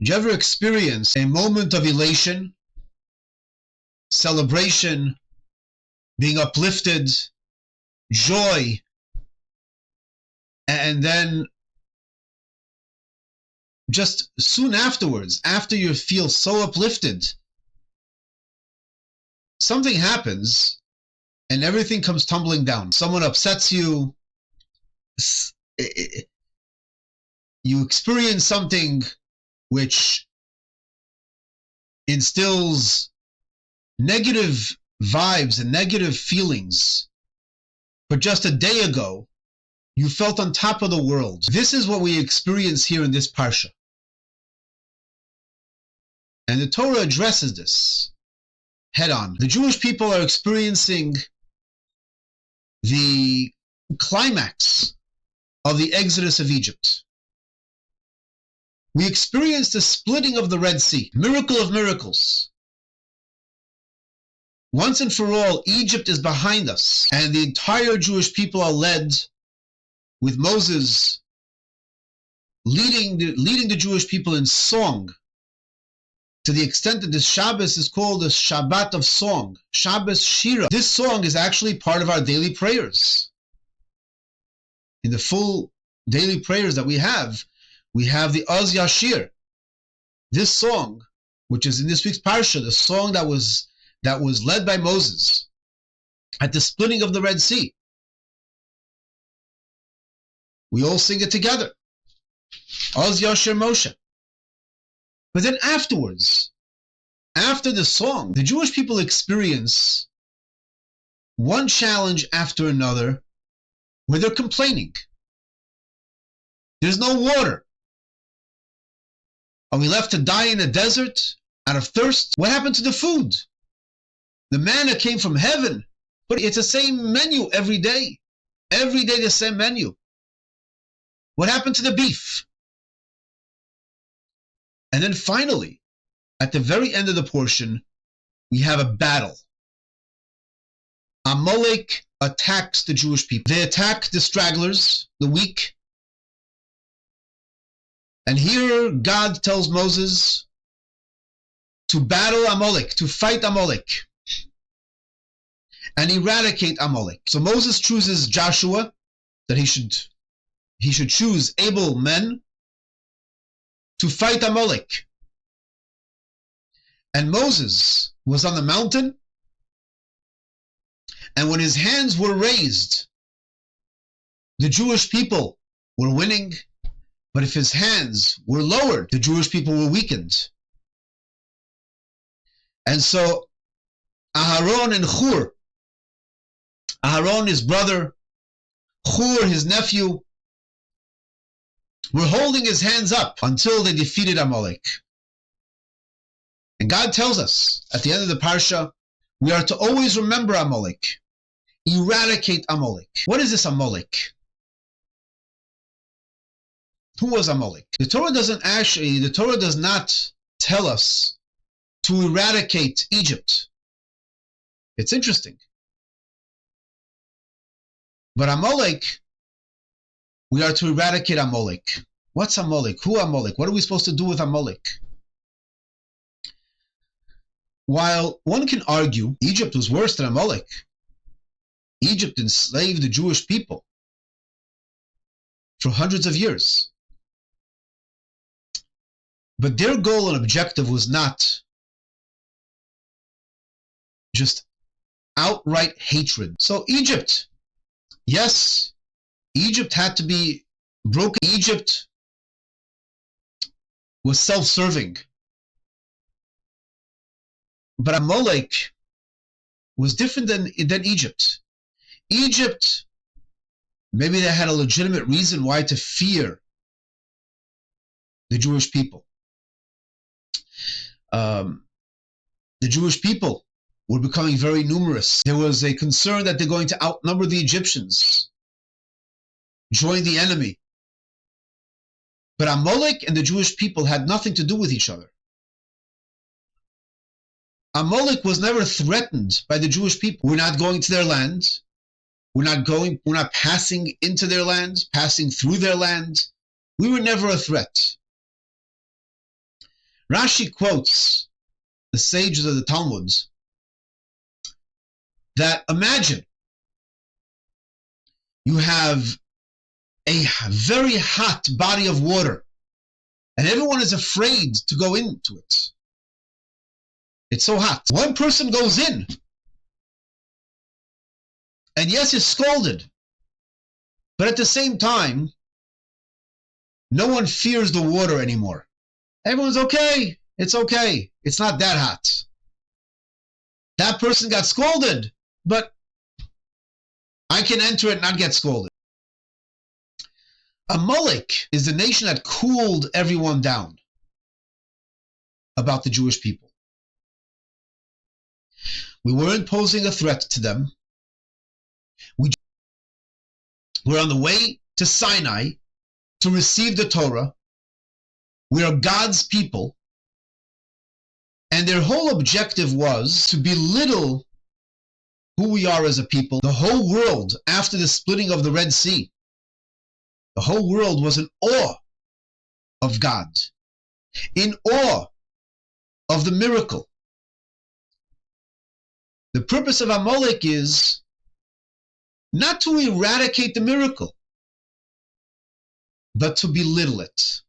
Did you ever experience a moment of elation, celebration, being uplifted, joy, and then just soon afterwards, after you feel so uplifted, something happens and everything comes tumbling down. Someone upsets you. You experience something which instills negative vibes and negative feelings. But just a day ago, you felt on top of the world. This is what we experience here in this parsha. And the Torah addresses this head on. The Jewish people are experiencing the climax of the exodus of Egypt. We experienced the splitting of the Red Sea, miracle of miracles. Once and for all, Egypt is behind us, and the entire Jewish people are led with Moses leading the Jewish people in song, to the extent that this Shabbos is called the Shabbat of song, Shabbos Shira. This song is actually part of our daily prayers. In the full daily prayers that we have the Az Yashir. This song, which is in this week's parsha, the song that was led by Moses at the splitting of the Red Sea. We all sing it together. Az Yashir Moshe. But then afterwards, after the song, the Jewish people experience one challenge after another where they're complaining. There's no water. Are we left to die in the desert out of thirst? What happened to the food? The manna came from heaven, but it's the same menu every day. Every day the same menu. What happened to the beef? And then finally, at the very end of the portion, we have a battle. Amalek attacks the Jewish people. They attack the stragglers, the weak. And here God tells Moses to battle Amalek, to fight Amalek, and eradicate Amalek. So Moses chooses Joshua, that he should choose able men to fight Amalek. And Moses was on the mountain, and when his hands were raised, the Jewish people were winning. But if his hands were lowered, the Jewish people were weakened. And so Aharon and Hur, Aharon his brother, Hur his nephew, were holding his hands up until they defeated Amalek. And God tells us at the end of the parsha, we are to always remember Amalek, eradicate Amalek. What is this Amalek? Who was Amalek? The Torah does not tell us to eradicate Egypt. It's interesting. But Amalek, we are to eradicate Amalek. What's Amalek? Who Amalek? What are we supposed to do with Amalek? While one can argue Egypt was worse than Amalek, Egypt enslaved the Jewish people for hundreds of years. But their goal and objective was not just outright hatred. So Egypt, yes, Egypt had to be broken. Egypt was self-serving. But Amalek was different than Egypt. Egypt, maybe they had a legitimate reason why to fear the Jewish people. The Jewish people were becoming very numerous. There was a concern that they're going to outnumber the Egyptians, join the enemy. But Amalek and the Jewish people had nothing to do with each other. Amalek was never threatened by the Jewish people. We're not going to their land. We're not passing into their land, passing through their land. We were never a threat. Rashi quotes the sages of the Talmud that imagine you have a very hot body of water and everyone is afraid to go into it. It's so hot. One person goes in and yes, is scolded, but at the same time, no one fears the water anymore. Everyone's okay. It's okay. It's not that hot. That person got scolded, but I can enter it and not get scolded. Amalek is the nation that cooled everyone down about the Jewish people. We weren't posing a threat to them. We're on the way to Sinai to receive the Torah. We are God's people. And their whole objective was to belittle who we are as a people. The whole world, after the splitting of the Red Sea, the whole world was in awe of God, in awe of the miracle. The purpose of Amalek is not to eradicate the miracle, but to belittle it.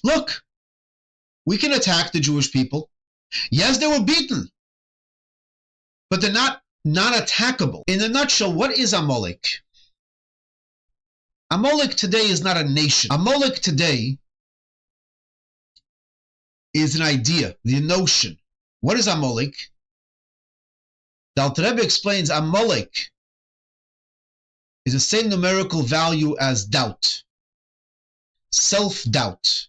Look, we can attack the Jewish people. Yes, they were beaten, but they're not attackable. In a nutshell, what is Amalek? Amalek today is not a nation. Amalek today is an idea, the notion. What is Amalek? The Alter Rebbe explains Amalek is the same numerical value as doubt, self-doubt.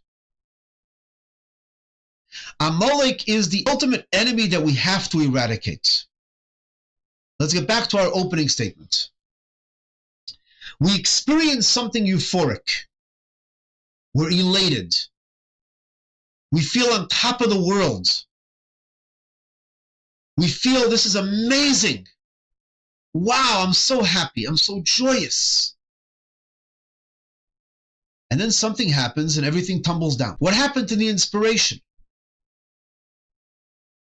Amalek is the ultimate enemy that we have to eradicate. Let's get back to our opening statement. We experience something euphoric. We're elated. We feel on top of the world. We feel this is amazing. Wow, I'm so happy. I'm so joyous. And then something happens and everything tumbles down. What happened to the inspiration?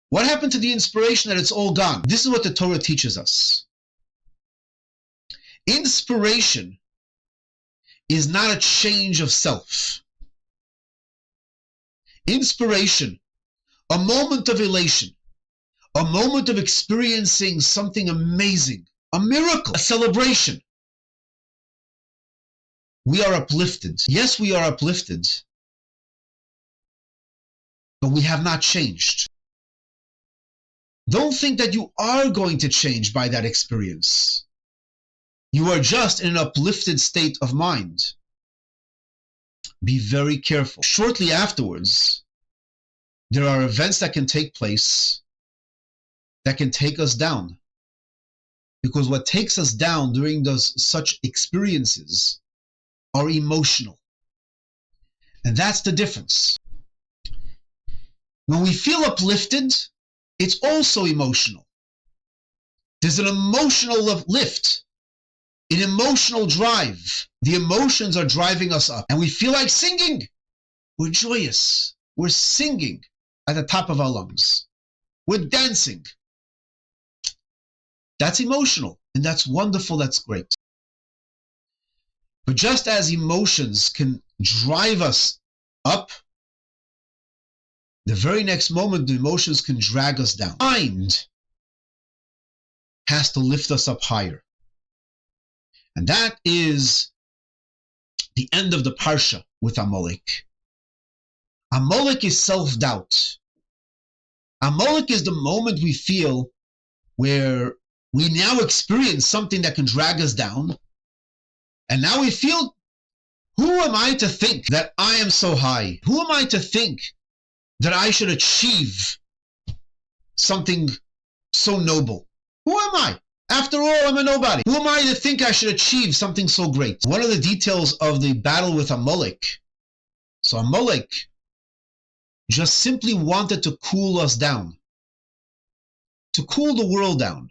What happened to the inspiration that it's all gone? This is what the Torah teaches us. Inspiration is not a change of self. Inspiration, a moment of elation, a moment of experiencing something amazing, a miracle, a celebration. We are uplifted. Yes, we are uplifted, but we have not changed. Don't think that you are going to change by that experience. You are just in an uplifted state of mind. Be very careful. Shortly afterwards, there are events that can take place that can take us down. Because what takes us down during such experiences are emotional. And that's the difference. When we feel uplifted, it's also emotional. There's an emotional lift, an emotional drive. The emotions are driving us up and we feel like singing. We're joyous. We're singing at the top of our lungs. We're dancing. That's emotional and that's wonderful. That's great. But just as emotions can drive us up, the very next moment, the emotions can drag us down. Mind has to lift us up higher. And that is the end of the Parsha with Amalek. Amalek is self-doubt. Amalek is the moment we feel where we now experience something that can drag us down. And now we feel, who am I to think that I am so high? Who am I to think that I should achieve something so noble? Who am I? After all, I'm a nobody. Who am I to think I should achieve something so great? One of the details of the battle with Amalek. So Amalek just simply wanted to cool us down. To cool the world down.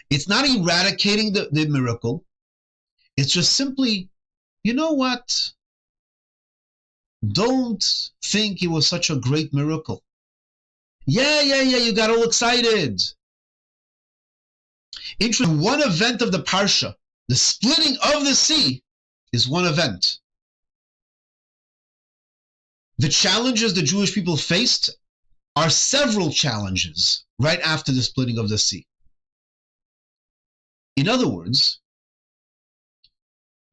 It's not eradicating the miracle. It's just simply, you know what? Don't think it was such a great miracle. Yeah, you got all excited. Interesting, one event of the Parsha, the splitting of the sea, is one event. The challenges the Jewish people faced are several challenges right after the splitting of the sea. In other words,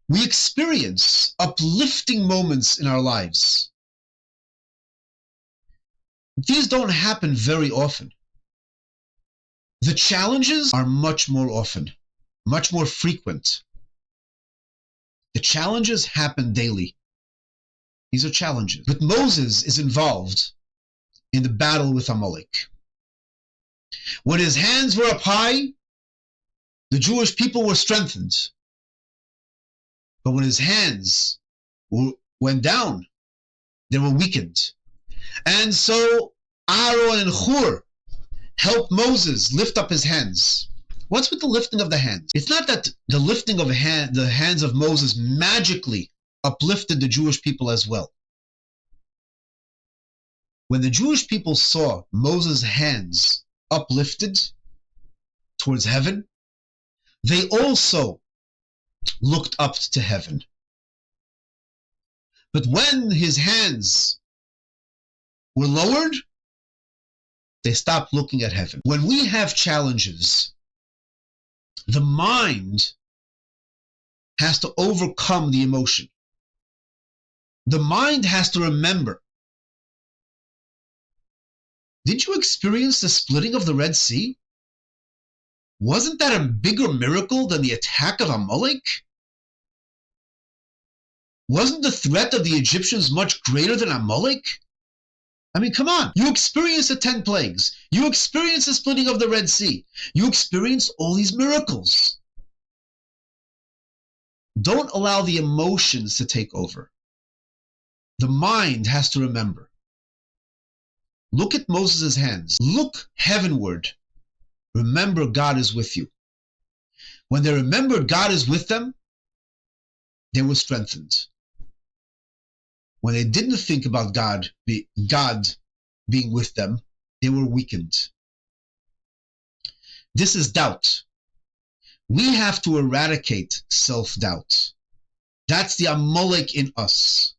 we experience uplifting moments in our lives. These don't happen very often. The challenges are much more often, much more frequent. The challenges happen daily. These are challenges. But Moses is involved in the battle with Amalek. When his hands were up high, the Jewish people were strengthened. But when his hands went down, they were weakened. And so Aaron and Hur helped Moses lift up his hands. What's with the lifting of the hands? It's not that the lifting of the hands of Moses magically uplifted the Jewish people as well. When the Jewish people saw Moses' hands uplifted towards heaven, they also looked up to heaven. But when his hands were lowered, they stopped looking at heaven. When we have challenges, the mind has to overcome the emotion. The mind has to remember. Did you experience the splitting of the Red Sea? Wasn't that a bigger miracle than the attack of Amalek? Wasn't the threat of the Egyptians much greater than Amalek? I mean, come on. You experienced the 10 plagues. You experienced the splitting of the Red Sea. You experienced all these miracles. Don't allow the emotions to take over. The mind has to remember. Look at Moses' hands. Look heavenward. Remember God is with you. When they remembered God is with them, they were strengthened. When they didn't think about God being with them, they were weakened. This is doubt. We have to eradicate self-doubt. That's the Amalek in us.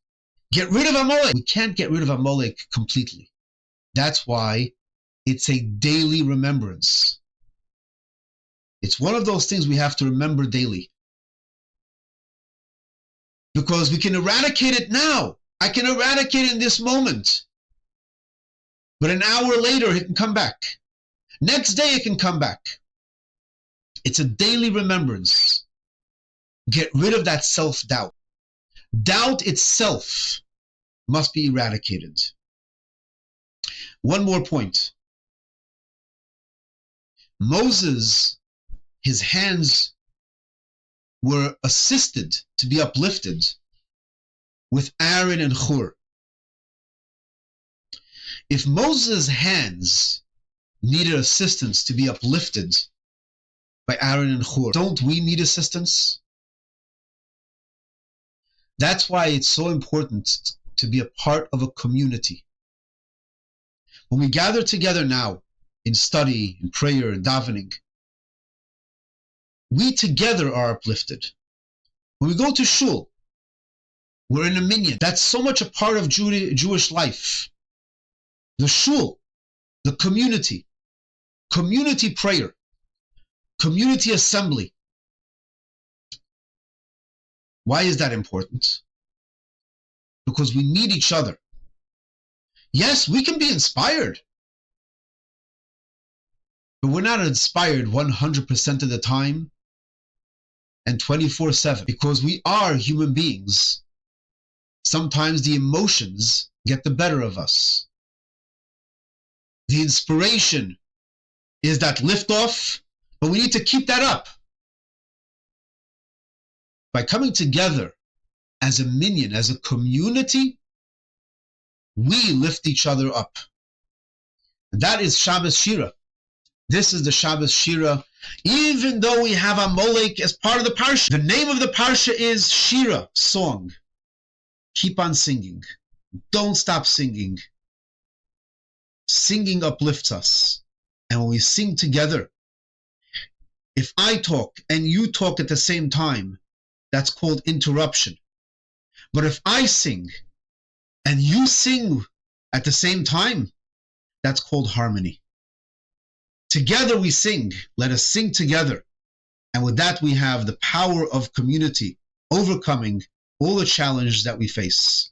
Get rid of Amalek. We can't get rid of Amalek completely. That's why it's a daily remembrance. It's one of those things we have to remember daily. Because we can eradicate it now. I can eradicate it in this moment. But an hour later, it can come back. Next day, it can come back. It's a daily remembrance. Get rid of that self-doubt. Doubt itself must be eradicated. One more point. Moses, his hands were assisted to be uplifted with Aaron and Hur. If Moses' hands needed assistance to be uplifted by Aaron and Hur, don't we need assistance? That's why it's so important to be a part of a community. When we gather together now in study, in prayer, in davening, we together are uplifted. When we go to shul, we're in a minyan. That's so much a part of Jewish life. The shul, the community prayer, community assembly. Why is that important? Because we need each other. Yes, we can be inspired, but we're not inspired 100% of the time and 24/7 because we are human beings. Sometimes the emotions get the better of us. The inspiration is that liftoff, but we need to keep that up. By coming together as a minyan, as a community, we lift each other up. And that is Shabbos Shira. This is the Shabbos Shira. Even though we have Amalek as part of the Parsha, the name of the Parsha is Shira, song. Keep on singing. Don't stop singing. Singing uplifts us. And when we sing together, if I talk and you talk at the same time, that's called interruption. But if I sing and you sing at the same time, that's called harmony. Together we sing. Let us sing together. And with that, we have the power of community overcoming all the challenges that we face.